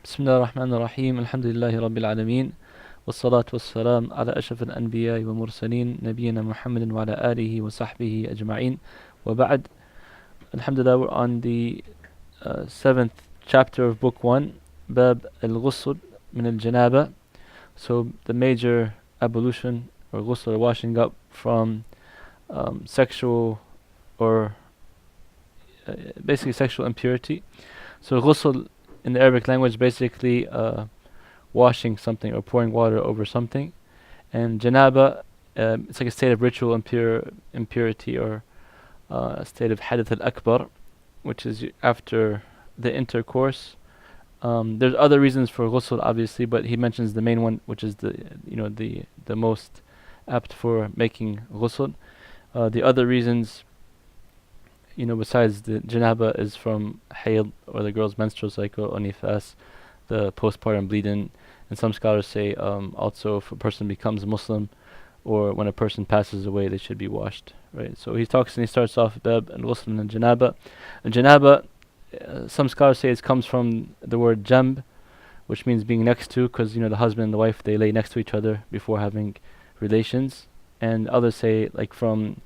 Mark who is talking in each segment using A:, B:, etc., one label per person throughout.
A: بسم الله الرحمن الرحيم الحمد لله رب العالمين والصلاة والسلام على أشرف الأنبياء والمرسلين نبينا محمد وعلى آله وصحبه أجمعين وبعد. Alhamdulillah, we're on the 7th chapter of book 1, Bab al-Ghusl min al-Janaba. So the major ablution or ghusl, or washing up from sexual or basically sexual impurity. So ghusl in the Arabic language basically washing something or pouring water over something, and janaba it's like a state of ritual impurity or a state of hadath al-akbar, which is after the intercourse. There's other reasons for ghusl obviously, but he mentions the main one, which is the most apt for making ghusl. The other reasons, besides the janaba, is from hayd, or the girl's menstrual cycle, or nifas, the postpartum bleeding. And some scholars say also if a person becomes Muslim or when a person passes away, they should be washed. Right. So he starts off bab and ghusl and janaba. And janaba, some scholars say it comes from the word jamb, which means being next to, because the husband and the wife, they lay next to each other before having relations. And others say like from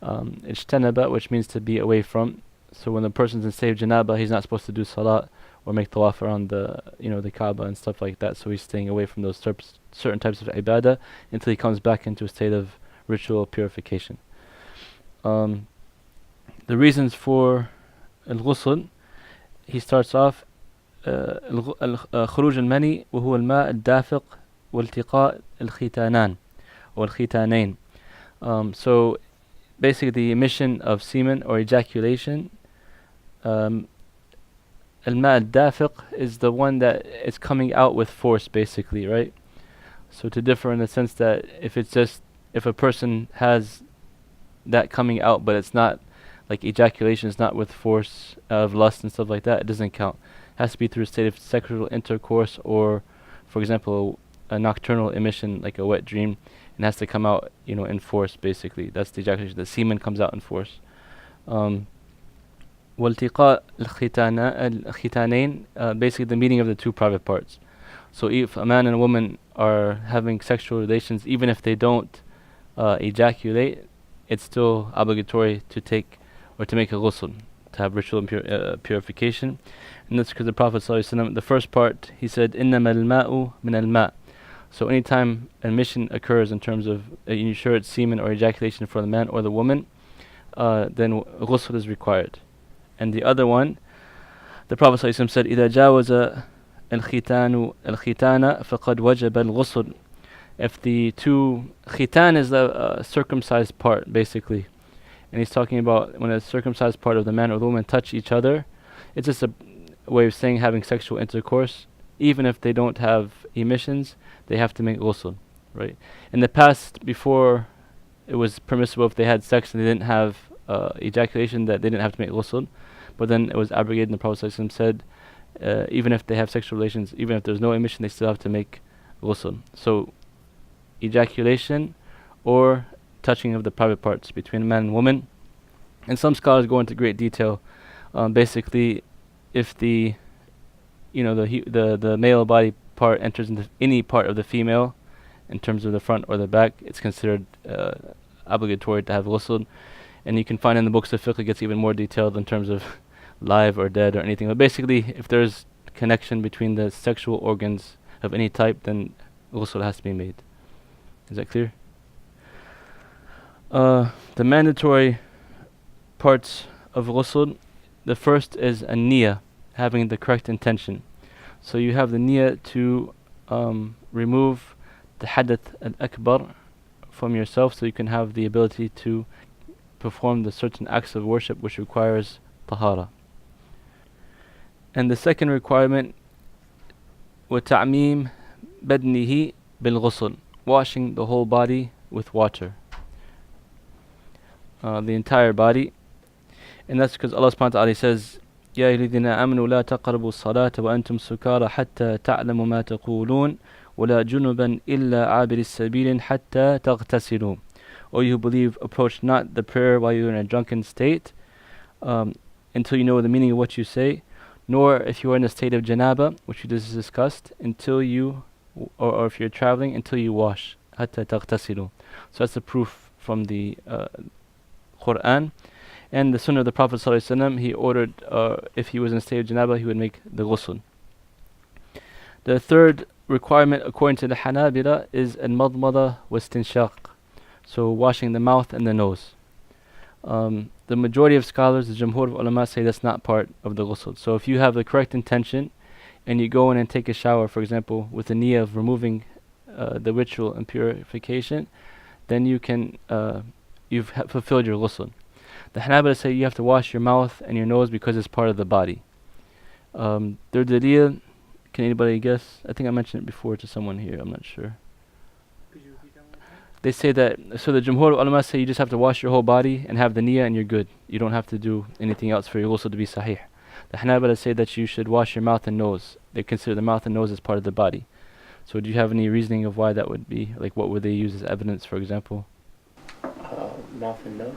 A: ijtanaba, which means to be away from. So when the person's in state of janaba, he's not supposed to do salat or make tawaf around the Kaaba and stuff like that. So he's staying away from those certain types of ibadah until he comes back into a state of ritual purification. The reasons for al-ghusl, he starts off خروج المني وهو الماء الدافق والتقاء الختانان or الختانين. So basically the emission of semen or ejaculation. Al-ma' al-dafiq is the one that is coming out with force, basically, right? So to differ in the sense that if a person has that coming out, but it's not like ejaculation, is not with force of lust and stuff like that, it doesn't count. It has to be through a state of sexual intercourse, or for example a nocturnal emission like a wet dream, and has to come out in force. Basically that's the ejaculation, the semen comes out in force. والتقاء الختانين, basically the meeting of the two private parts. So if a man and a woman are having sexual relations, even if they don't ejaculate, it's still obligatory to make a ghusl, to have ritual purification. And that's because the Prophet ﷺ, the first part, he said إنما الماء من الماء. So anytime emission occurs in terms of you sure it's semen or ejaculation for the man or the woman, then ghusl is required. And the other one, the Prophet ﷺ said إذا جاوز الختان الختان فقد وجب الغسل. If the two khitan is the circumcised part, basically, and he's talking about when a circumcised part of the man or the woman touch each other, it's just a way of saying having sexual intercourse. Even if they don't have emissions, they have to make ghusl, right? In the past, before it was permissible if they had sex and they didn't have ejaculation, that they didn't have to make ghusl, but then it was abrogated and the Prophet ﷺ said even if they have sexual relations, even if there's no emission, they still have to make ghusl. So ejaculation or touching of the private parts between man and woman. And some scholars go into great detail. Basically, if the male body part enters into any part of the female, in terms of the front or the back, it's considered obligatory to have ghusl. And you can find in the books of fiqh it gets even more detailed in terms of live or dead or anything. But basically, if there's connection between the sexual organs of any type, then ghusl has to be made. Is that clear? The mandatory parts of ghusl, the first is a niyyah, having the correct intention. So you have the niyyah to remove the hadath al-akbar from yourself, so you can have the ability to perform the certain acts of worship which requires tahara. And the second requirement, وَتَعْمِيمْ بَدْنِهِ بِالْغُسْلِ, washing the whole body with water, the entire body. And that's because Allah subhanahu wa ta'ala says يَا أَيُّهَا الَّذِينَ آمَنُوا لَا تَقْرَبُوا الصَّلَاةَ وَأَنْتُمْ سُكَارَى حَتَّى تَعْلَمُوا مَا تَقُولُونَ وَلَا جُنُبًا إِلَّا عَابِرِ السَّبِيلٍ حَتَّى تَغْتَسِلُوا. O you who believe, approach not the prayer while you are in a drunken state until you know the meaning of what you say, nor if you are in a state of janaba, which we just discussed, until you, or if you're traveling, until you wash. حتى تغتسلوا. So that's the proof from the Quran. And the Sunnah of the Prophet ﷺ, he ordered, if he was in a state of janaba, he would make the ghusl. The third requirement, according to the Hanabila, is al-madmada wastinshaq. So washing the mouth and the nose. The majority of scholars, the Jumhur of ulama, say that's not part of the ghusl. So if you have the correct intention, and you go in and take a shower, for example, with the niyyah of removing the ritual and purification, then you can, you've fulfilled your ghusl. The Hanabila say you have to wash your mouth and your nose because it's part of the body. Their dalil, can anybody guess? I think I mentioned it before to someone here, I'm not sure. They say that, so the Jumhur ulama say you just have to wash your whole body and have the niyyah and you're good. You don't have to do anything else for your ghusl to be sahih. The Hanabila say that you should wash your mouth and nose. They consider the mouth and nose as part of the body. So do you have any reasoning of why that would be? Like what would they use as evidence, for example?
B: Mouth and nose.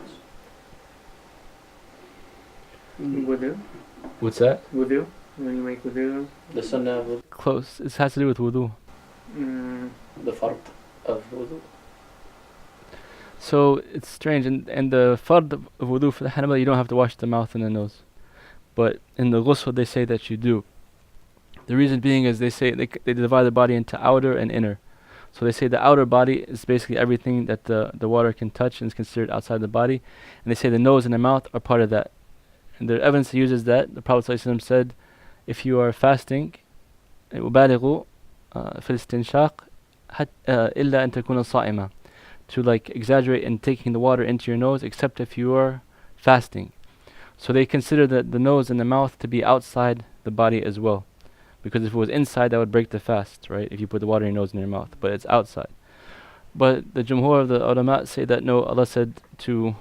C: Wudu?
A: What's that?
C: Wudu? When you make wudu?
B: The sunnah of
A: Close. It has to do with wudu.
B: the fard of wudu.
A: So it's strange. And the fard of wudu for the Hanabila, you don't have to wash the mouth and the nose. But in the ghusl, they say that you do. The reason being is they say they divide the body into outer and inner. So they say the outer body is basically everything that the water can touch and is considered outside the body. And they say the nose and the mouth are part of that. And the evidence uses that. The Prophet ﷺ said, if you are fasting, وَبَالِغُوا فِي الْإِسْتِنْشَاقِ إِلَّا أَن تَكُونَ صَائِمًا, to like exaggerate in taking the water into your nose, except if you are fasting. So they consider the nose and the mouth to be outside the body as well. Because if it was inside, that would break the fast, right? If you put the water in your nose and your mouth. But it's outside. But the Jumhur of the ulama say that no, Allah said to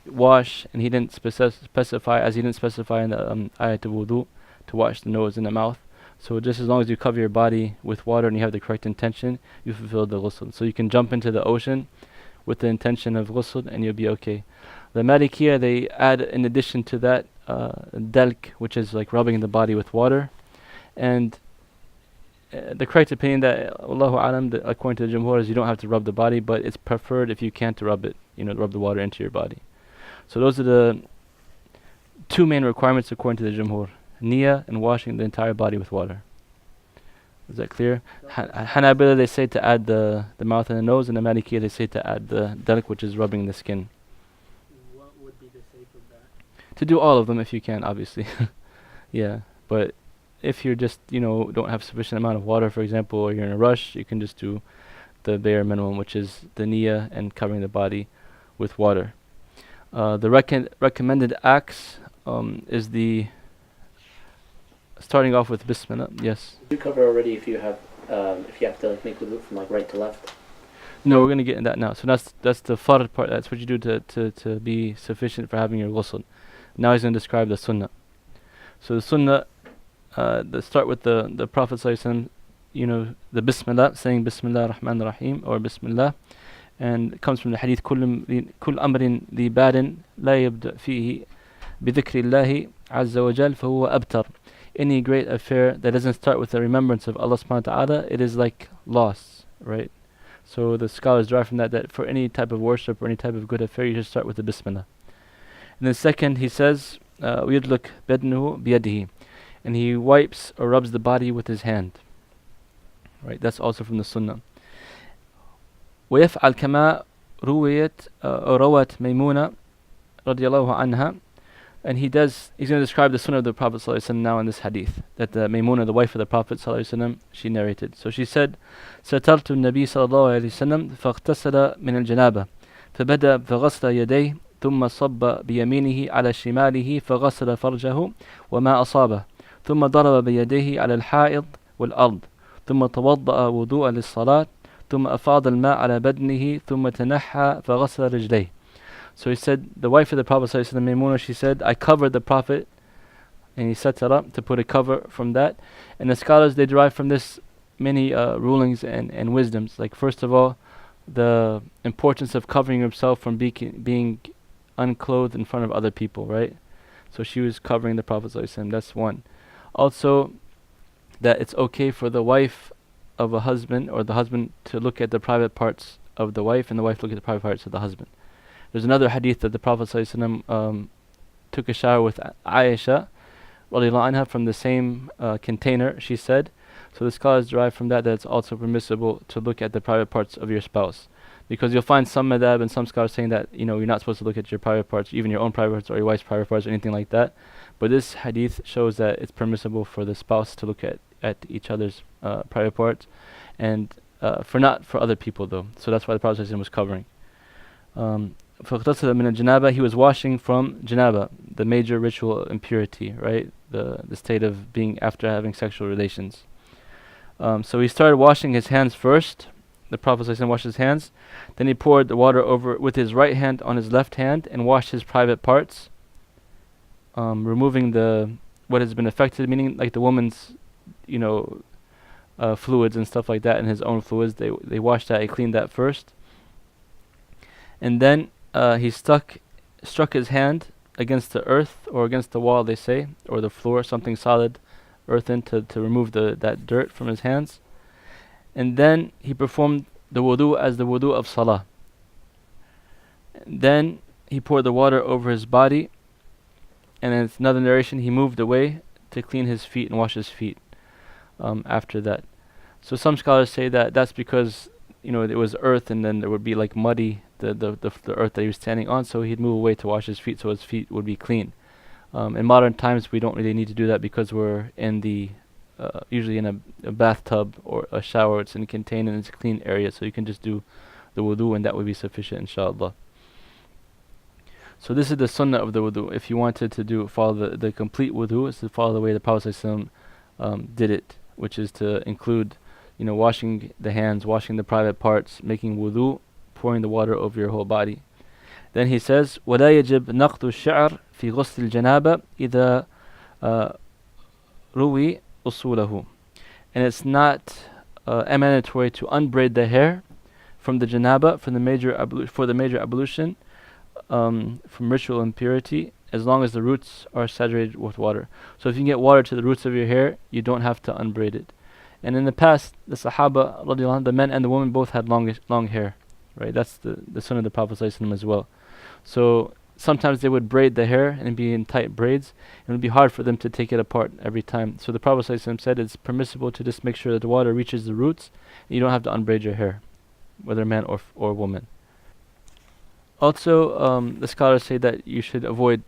A: wash, and He didn't specify, as He didn't specify in the ayat of wudu, to wash the nose and the mouth. So just as long as you cover your body with water and you have the correct intention, you fulfill the ghusl. So you can jump into the ocean with the intention of ghusl and you'll be okay. The Malikiyah, they add in addition to that dalk, which is like rubbing the body with water. And the correct opinion that Allahu Alam, according to the Jumhur, is you don't have to rub the body, but it's preferred if you can't to rub it, rub the water into your body. So those are the two main requirements according to the Jumhur: niyyah and washing the entire body with water. Is that clear? Hanabila, they say to add the mouth and the nose, and the Malikiyah, they say to add the dalk, which is rubbing the skin.
C: What would be the sake of that?
A: To do all of them if you can, obviously. Yeah, but if you're just, don't have sufficient amount of water, for example, or you're in a rush, you can just do the bare minimum, which is the niyyah and covering the body with water. The recommended acts is the starting off with Bismillah. Yes.
B: Did you cover already if you have to like make wudu from like right to left?
A: No, we're going to get in that now. So that's the fard part. That's what you do to be sufficient for having your ghusl. Now he's going to describe the sunnah. So the sunnah, start with the Prophet ﷺ, the Bismillah, saying Bismillah ar-Rahman ar-Rahim, or Bismillah. And it comes from the hadith, كل أمر ذي بال لا يبدأ فيه بذكر الله عز وجل فهو أبتر. Any great affair that doesn't start with the remembrance of Allah subhanahu wa ta'ala, it is like loss, right? So the scholars derive from that for any type of worship or any type of good affair, you should start with the Bismillah. And then second, he says, ويدلك بدنه بيده, and he wipes or rubs the body with his hand. Right, that's also from the Sunnah. ويفعل كما روت ميمونة رضي الله عنها, and he's going to describe the Sunnah of the Prophet ﷺ now in this hadith, that the Maymuna, the wife of the Prophet ﷺ, she narrated. So she said, سترت النبي صلى الله عليه وسلم فاغتسل من الجنابة فبدأ فغسل يديه ثم صب بيمينه على شماله فغسل فرجه وما أصابه ثم ضرب بيديه على الحائض والأرض ثم توضأ وضوءا للصلاة ثم أفاض الماء على بدنه ثم تنحى فغسل رجليه. So he said, the wife of the Prophet ﷺ, Maymuna, she said, I covered the Prophet, and he set her up to put a cover from that. And the scholars, they derive from this many rulings and wisdoms. Like first of all, the importance of covering yourself from being unclothed in front of other people, right? So she was covering the Prophet ﷺ, that's one. Also, that it's okay for the wife of a husband or the husband to look at the private parts of the wife and the wife look at the private parts of the husband. There's another hadith that the Prophet ﷺ, took a shower with Aisha radiallahu anha from the same container, she said. So the scholars derive from that it's also permissible to look at the private parts of your spouse. Because you'll find some madhab and some scholars saying that, you're not supposed to look at your private parts, even your own private parts or your wife's private parts or anything like that. But this hadith shows that it's permissible for the spouse to look at each other's private parts, and not for other people though. So that's why the Prophet ﷺ was covering. فَاغْتَسَلَ مِنَ الْجَنَابَةِ He was washing from janaba, the major ritual impurity, right? The state of being after having sexual relations. So he started washing his hands first. The Prophet ﷺ washed his hands. Then he poured the water over with his right hand on his left hand and washed his private parts, removing what has been affected, meaning like the woman's, fluids and stuff like that, and his own fluids. They washed that. He cleaned that first, and then he struck his hand against the earth or against the wall, they say, or the floor, something solid, earthen, to remove that dirt from his hands. And then he performed the wudu as the wudu of salah. Then he poured the water over his body, and in another narration he moved away to clean his feet and wash his feet after that. So some scholars say that that's because it was earth, and then there would be like muddy the earth that he was standing on, so he'd move away to wash his feet so his feet would be clean. In modern times we don't really need to do that because we're in the usually in a bathtub or a shower. It's contained and it's a clean area, so you can just do the wudu and that would be sufficient, inshallah. So this is the sunnah of the wudu. If you wanted to follow the complete wudu, is to follow the way the Prophet ﷺ did it, which is to include washing the hands, washing the private parts, making wudu, pouring the water over your whole body. Then he says, وَلَا يَجِبْ نَقْضُ الشَّعْرِ فِي غُسْلِ الْجَنَابَةِ إِذَا رُوِي أُصُولَهُ. And it's not mandatory to unbraid the hair from the janaba, for the major ablution, from ritual impurity, as long as the roots are saturated with water. So if you can get water to the roots of your hair, you don't have to unbraid it. And in the past, the Sahaba, radiallahu anhu, the men and the women both had long hair, right? That's the sunnah of the Prophet ﷺ as well. So sometimes they would braid the hair and be in tight braids, and it would be hard for them to take it apart every time. So the Prophet ﷺ said it's permissible to just make sure that the water reaches the roots, and you don't have to unbraid your hair, whether man or woman. Also, the scholars say that you should avoid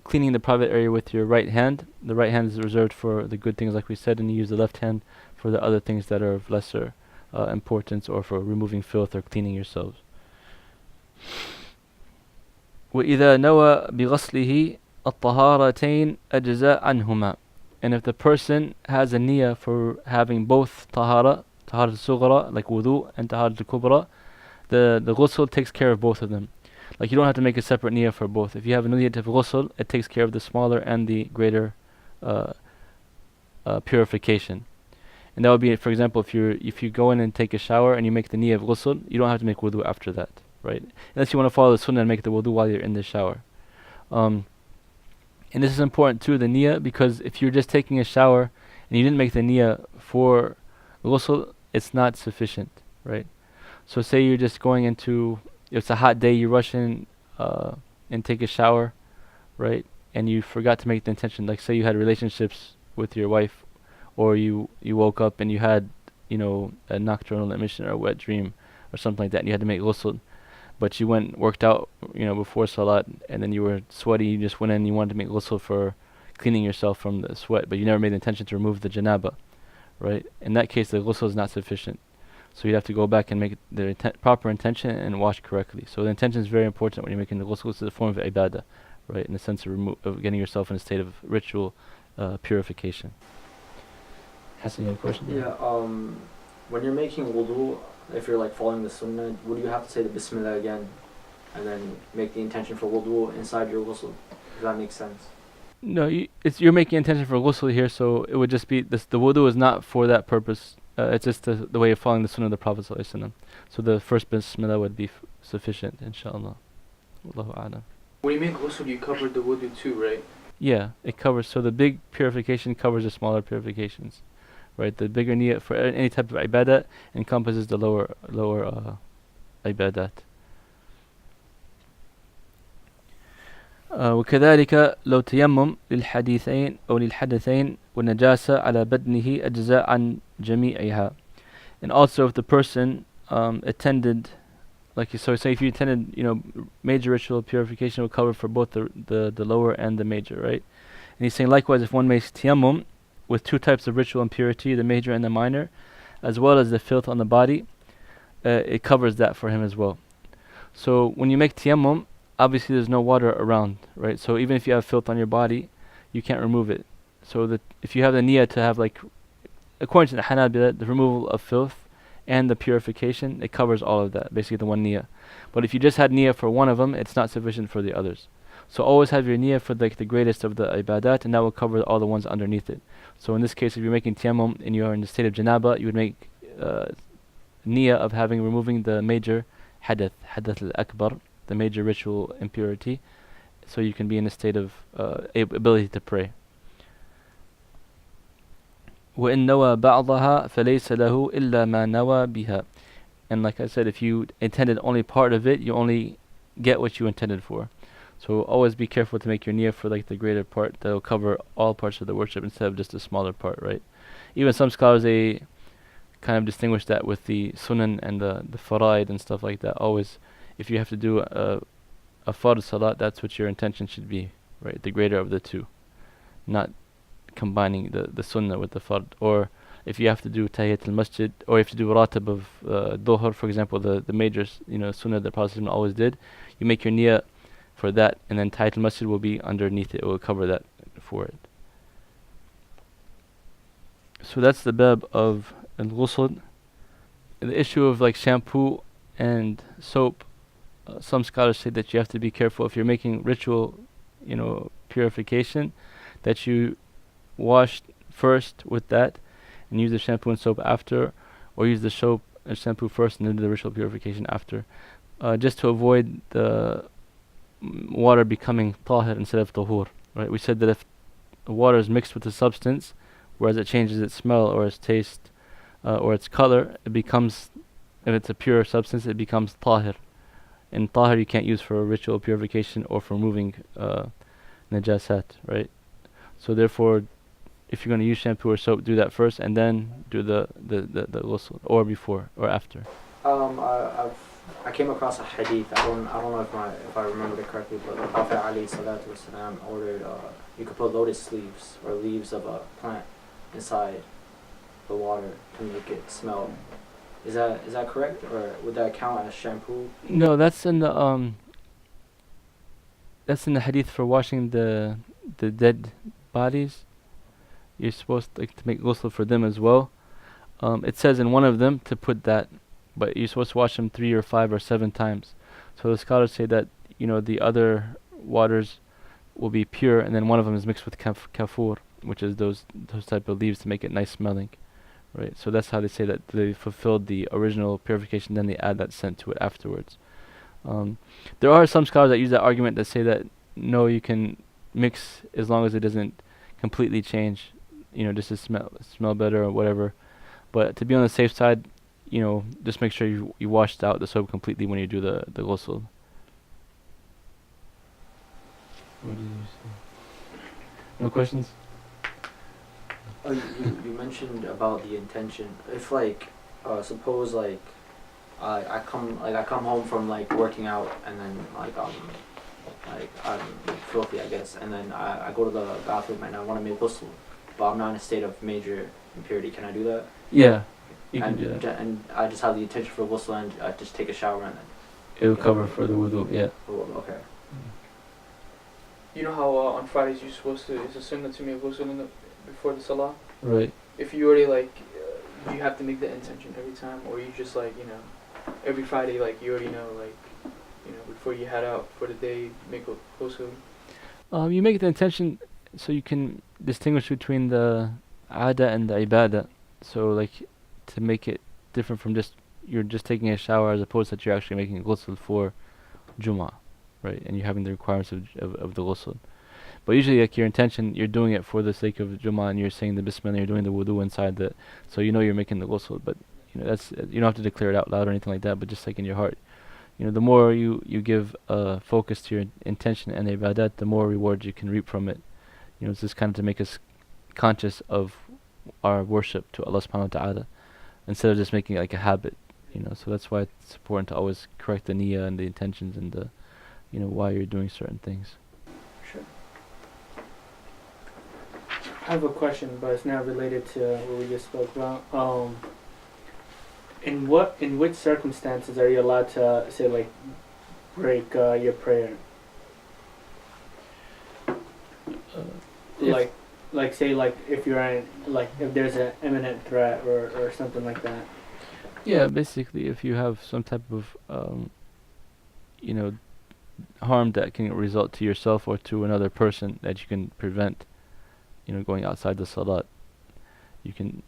A: cleaning the private area with your right hand. The right hand is reserved for the good things, like we said, and you use the left hand for the other things that are of lesser importance, or for removing filth or cleaning yourselves. وَإِذَا نَوَى بِغَسْلِهِ الطَّهَارَتَيْنِ أَجْزَاءَ عَنْهُمَا. And if the person has a niyyah for having both taharat al-sughra, like wudu, and taharat al-kubra, the ghusl takes care of both of them. Like you don't have to make a separate niyyah for both. If you have a niyyah of ghusl, it takes care of the smaller and the greater purification. And that would be, for example, if you go in and take a shower and you make the niyyah of ghusl, you don't have to make wudu after that, right? Unless you want to follow the sunnah and make the wudu while you're in the shower. And this is important too, the niyyah, because if you're just taking a shower and you didn't make the niyyah for ghusl, it's not sufficient, right? So say you're just going into, it's a hot day, you rush in and take a shower, right? And you forgot to make the intention. Like say you had relationships with your wife, or you woke up and you had, a nocturnal emission or a wet dream or something like that, and you had to make ghusl. But you went and worked out, before salat, and then you were sweaty, you just went in and you wanted to make ghusl for cleaning yourself from the sweat, but you never made the intention to remove the janaba, right? In that case, the ghusl is not sufficient. So you'd have to go back and make the proper intention and wash correctly. So the intention is very important when you're making the ghusl. It's a form of ibadah, right? In the sense of getting yourself in a state of ritual purification. Hassan, you have a question?
D: Yeah, when you're making wudu, if you're like following the sunnah, would you have to say the bismillah again and then make the intention for wudu inside your ghusl? Does that make sense?
A: No, you're making intention for ghusl here, so it would just be this. The wudu is not for that purpose. It's just the way of following the sunnah of the Prophet ﷺ. So the first bismillah would be sufficient, inshallah. Wallahu a'lam.
E: When you make ghusl, you cover the wudu too, right?
A: Yeah, it covers. So the big purification covers the smaller purifications, right? The bigger niyyah for any type of ibadah encompasses the lower ibadat. وكذلك لو تيمم للحديثين أو للحدثين والنجاسة على بدنه أجزاء عن جميعها. And also if the person attended, like so say if you attended, major ritual purification will cover for both the lower and the major, right? And he's saying likewise if one makes tayammum with two types of ritual impurity, the major and the minor, as well as the filth on the body, it covers that for him as well. So when you make tayammum, obviously there's no water around, right? So even if you have filth on your body, you can't remove it. So that if you have the niyyah to have, like, according to the Hanabila, the removal of filth and the purification, it covers all of that, basically the one niyyah. But if you just had niyyah for one of them, it's not sufficient for the others. So always have your niyyah for like the greatest of the ibadat, and that will cover all the ones underneath it. So in this case, if you're making tayammum and you are in the state of janaba, you would make niyyah of removing the major hadath al-akbar, the major ritual impurity, so you can be in a state of ability to pray. وَإِن نَوَى بَعْضَهَا فَلَيْسَ لَهُ إِلَّا مَا نَوَى بِهَا. And like I said, if you intended only part of it, you only get what you intended for. So always be careful to make your niyyah for like the greater part that will cover all parts of the worship instead of just the smaller part, right? Even some scholars, they kind of distinguish that with the sunan and the faraid and stuff like that. Always, if you have to do a fard salat, that's what your intention should be, right? The greater of the two, not combining the sunnah with the fard. Or if you have to do tahiyyat al-masjid, or if you do ratib of dhuhr, for example, the major sunnah that Prophet always did, you make your niyyah for that, and then tahiyyat al-masjid will be underneath it. It will cover that for it. So that's the bab of al-ghusl. The issue of like shampoo and soap, some scholars say that you have to be careful if you're making ritual, purification, that you wash first with that and use the shampoo and soap after, or use the soap and shampoo first and then do the ritual purification after, just to avoid the water becoming tahir instead of tahur, right? We said that if the water is mixed with the substance, whereas it changes its smell or its taste or its color, it becomes, if it's a pure substance, it becomes tahir. And tahir you can't use for ritual purification or for removing najasat, right? So therefore, if you're going to use shampoo or soap, do that first and then do the ghusl, or before or after.
D: I came across a hadith. I don't know if I remember it correctly, but the Prophet ﷺ ordered you could put lotus leaves or leaves of a plant inside the water to make it smell. Is that correct, or would that count as shampoo?
A: No, that's in the hadith for washing the dead bodies. You're supposed to make ghusl for them as well. It says in one of them to put that, but you're supposed to wash them 3 or 5 or 7 times. So the scholars say that the other waters will be pure, and then one of them is mixed with kafur, which is those type of leaves to make it nice smelling, right? So that's how they say that they fulfilled the original purification, then they add that scent to it afterwards. There are some scholars that use that argument that say that no, you can mix as long as it doesn't completely change, just to smell better or whatever. But to be on the safe side, just make sure you washed out the soap completely when you do the ghusl. What did you say? No questions?
D: Oh, you mentioned about the intention. If suppose I come home from working out, and then I'm filthy, I guess, and then I go to the bathroom and I want to make ghusl, but I'm not in a state of major impurity. Can I do that?
A: Yeah, you can do that.
D: And I just have the intention for ghusl, and I just take a shower and then
A: It'll cover for the wudu, yeah.
D: Oh, okay.
C: You know how on Fridays you're supposed to, it's a sunnah to make ghusl before the salah?
A: Right.
C: If you already you have to make the intention every time, or you just every Friday you already know before you head out for the day, make a ghusl?
A: You make the intention so you can distinguish between the ada and the ibadah. So to make it different from you're just taking a shower, as opposed that you're actually making ghusl for Jumu'ah, right? And you're having the requirements of the ghusl. But usually, like your intention, you're doing it for the sake of Jummah, and you're saying the Bismillah, you're doing the wudu inside the, so you're making the ghusl. But that's you don't have to declare it out loud or anything like that. But just like in your heart, the more you give focus to your intention and ibadat, the more rewards you can reap from it. It's just kind of to make us conscious of our worship to Allah subhanahu wa ta'ala instead of just making it like a habit. So that's why it's important to always correct the niyyah and the intentions and the why you're doing certain things.
C: Sure. I have a question, but it's not related to what we just spoke about. In which circumstances are you allowed to say like break your prayer? Like say like if you're in like if there's an imminent threat or something like that.
A: Yeah, basically, if you have some type of harm that can result to yourself or to another person that you can prevent, going outside the salat, you can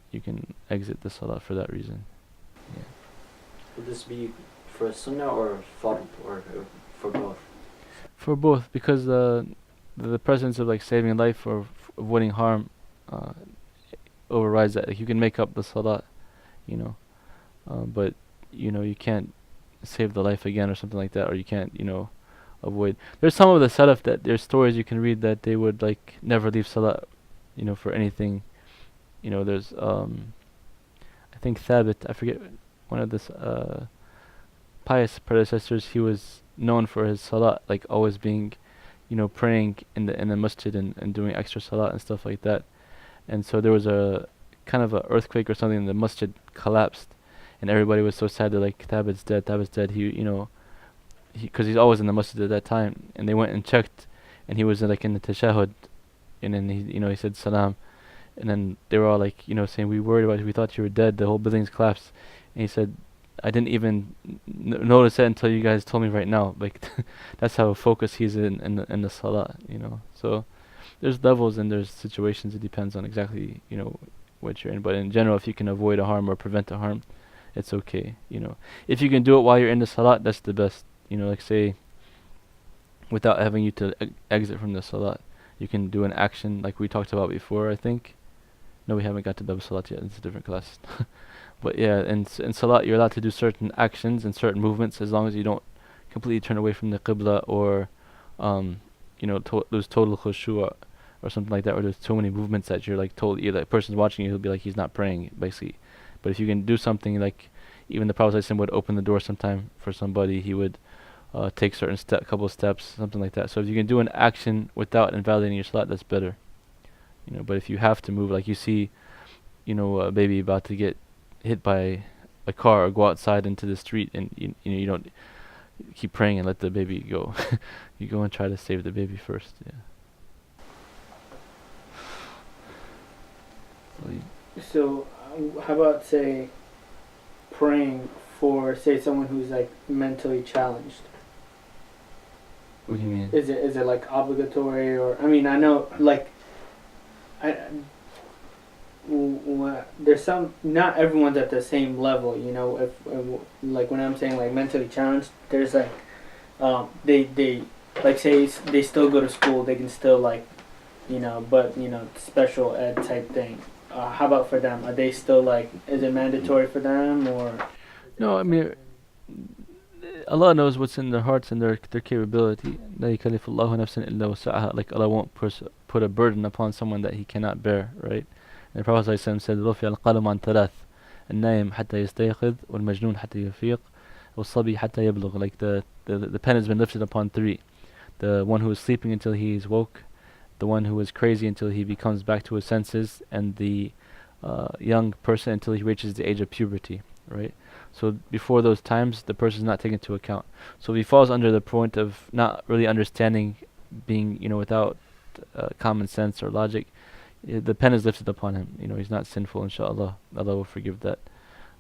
A: exit the salat for that reason. Yeah.
D: Would this be for sunnah or fard or for both?
A: For both, because the presence of like saving life or avoiding harm overrides that. Like you can make up the salat, but you can't save the life again or something like that, or you can't avoid. There's some of the salaf that there's stories you can read that they would like never leave salat, for anything. There's I think Thabit, I forget, one of the pious predecessors. He was known for his salat, like always being, praying in the masjid and doing extra salat and stuff like that. And so there was a kind of a earthquake or something, and the masjid collapsed, and everybody was so sad. They're like, Thabit's dead. He, because he's always in the masjid at that time. And they went and checked, and he was like in the tashahud, and then he said salam, and then they were all like, saying, we worried about you, we thought you were dead, the whole building's collapsed. And he said, I didn't even notice it until you guys told me right now. Like that's how focused he's in the salah, So there's levels and there's situations. It depends on exactly what you're in. But in general, if you can avoid a harm or prevent a harm, it's okay. If you can do it while you're in the salat, that's the best. Like say, without having you to exit from the salat, you can do an action like we talked about before. I think. No, we haven't got to Bab Salat yet. It's a different class. But yeah, in salat, you're allowed to do certain actions and certain movements as long as you don't completely turn away from the qibla or, lose total khushu' or something like that, or there's too many movements that you're like told, the person's watching you, he'll be like, he's not praying, basically. But if you can do something like, even the Prophet ﷺ would open the door sometime for somebody, he would take certain couple steps, something like that. So if you can do an action without invalidating your salat, that's better. But if you have to move, like you see, a baby about to get hit by a car or go outside into the street, and you don't keep praying and let the baby go. You go and try to save the baby first. Yeah.
C: So how about say praying for say someone who's like mentally challenged?
A: What do you mean?
C: Is it like obligatory, or I mean I know like there's some, not everyone's at the same level, if like when I'm saying like mentally challenged, there's like they like say they still go to school, they can still like but special ed type thing. How about for them? Are they still like, is it mandatory for them or?
A: No, I mean Allah knows what's in their hearts and their capability. لا يكلف الله نفسا إلا وسعها. Like Allah won't put a burden upon someone that he cannot bear, right? And the Prophet ﷺ said, رفع القلم عن ثلاث النائم حتى يستيقظ والمجنون حتى يفيق والصبي حتى يبلغ. Like the pen has been lifted upon three: the one who is sleeping until he is woke, the one who is crazy until he becomes back to his senses, and the young person until he reaches the age of puberty, right? So before those times, the person is not taken into account. So if he falls under the point of not really understanding, being without common sense or logic, the pen is lifted upon him. He's not sinful, inshallah. Allah will forgive that.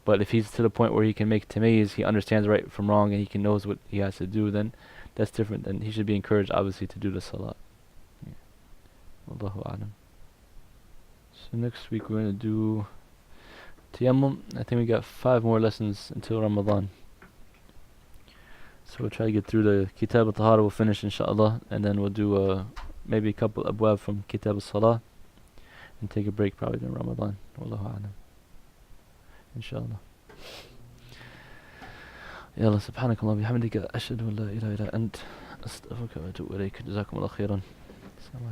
A: But if he's to the point where he can make tamayiz, he understands right from wrong, and he knows what he has to do, then that's different. Then he should be encouraged, obviously, to do the salat. Wallahu a'lam. So next week we're going to do Tayammum. I think we got 5 more lessons until Ramadan. So we'll try to get through the Kitab al-Tahara, we'll finish inshallah, and then we'll do maybe a couple abwab from Kitab al-Salah and take a break probably in Ramadan. Wallahu a'lam. Inshallah. يلا سبحانك اللهم وبحمدك أشهد أن لا إله إلا أنت أستغفرك وأتوب إليك جزاكم الله خيرا.